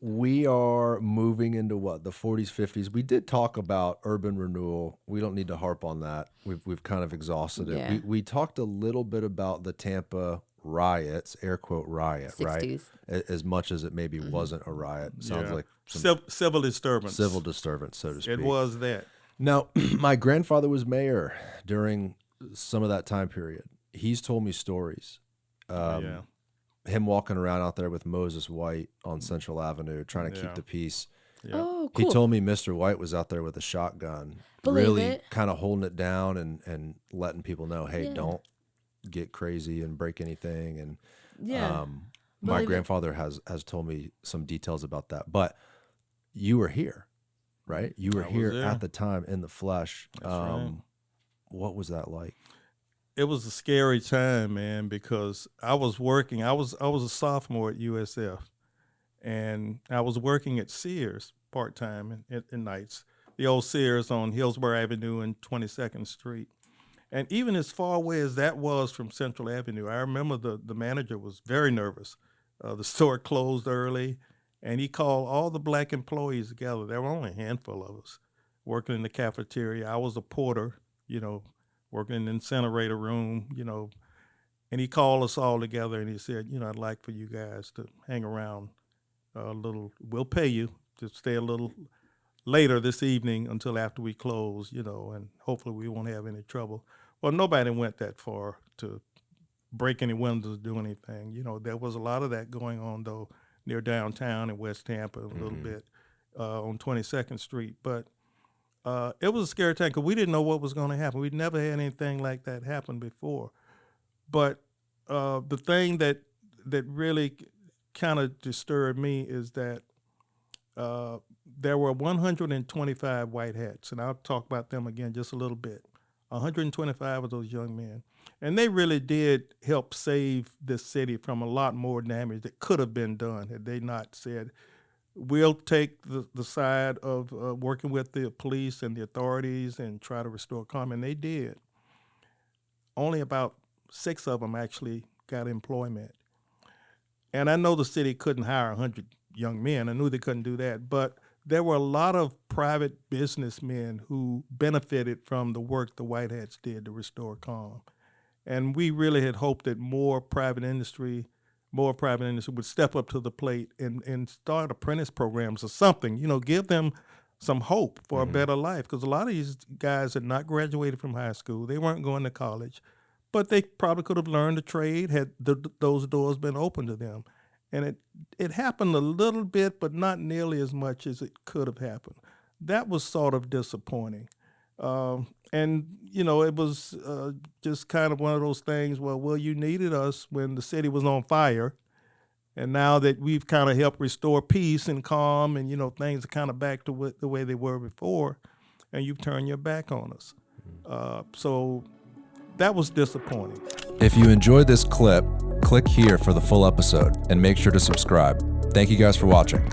we are moving into the 40s, 50s. We did talk about urban renewal. We don't need to harp on that. We've kind of exhausted it. Yeah. We talked a little bit about the Tampa riots, air quote riot, 60s. right? As much as it maybe wasn't a riot. Sounds like civil disturbance. Civil disturbance, so to speak. It was that. Now, my grandfather was mayor during some of that time period. He's told me stories. Him walking around out there with Moses White on Central Avenue trying to keep the peace. Yeah. Oh, cool. He told me Mr. White was out there with a shotgun, Believe really it. kind of holding it down and letting people know, hey, don't get crazy and break anything. And my Believe it. grandfather has told me some details about that. But you were here, right? You were here at the time in the flesh. That's right. What was that like? It was a scary time, man, because I was working. I was a sophomore at USF, and I was working at Sears part-time at nights, the old Sears on Hillsborough Avenue and 22nd Street. And even as far away as that was from Central Avenue, I remember the manager was very nervous. The store closed early, and he called all the black employees together. There were only a handful of us working in the cafeteria. I was a porter, working in the incinerator room, and he called us all together and he said, I'd like for you guys to hang around a little. We'll pay you to stay a little later this evening until after we close, and hopefully we won't have any trouble. Well, nobody went that far to break any windows, do anything. There was a lot of that going on, though, near downtown in West Tampa, a little bit on 22nd Street. But it was a scary time because we didn't know what was going to happen. We'd never had anything like that happen before. But the thing that really kind of disturbed me is that there were 125 white hats, and I'll talk about them again just a little bit. 125 of those young men. And they really did help save this city from a lot more damage that could have been done had they not said, we'll take the side of working with the police and the authorities and try to restore calm, and they did. Only about 6 of them actually got employment. And I know the city couldn't hire 100 young men. I knew they couldn't do that. But there were a lot of private businessmen who benefited from the work the White Hats did to restore calm. And we really had hoped that more private industry would step up to the plate and start apprentice programs or something, give them some hope for a better life. Because a lot of these guys had not graduated from high school. They weren't going to college, but they probably could have learned a trade had those doors been open to them. And it happened a little bit, but not nearly as much as it could have happened. That was sort of disappointing. And it was just kind of one of those things, well, you needed us when the city was on fire. And now that we've kind of helped restore peace and calm and, things are kind of back to the way they were before, and you've turned your back on us. So that was disappointing. If you enjoyed this clip, click here for the full episode and make sure to subscribe. Thank you guys for watching.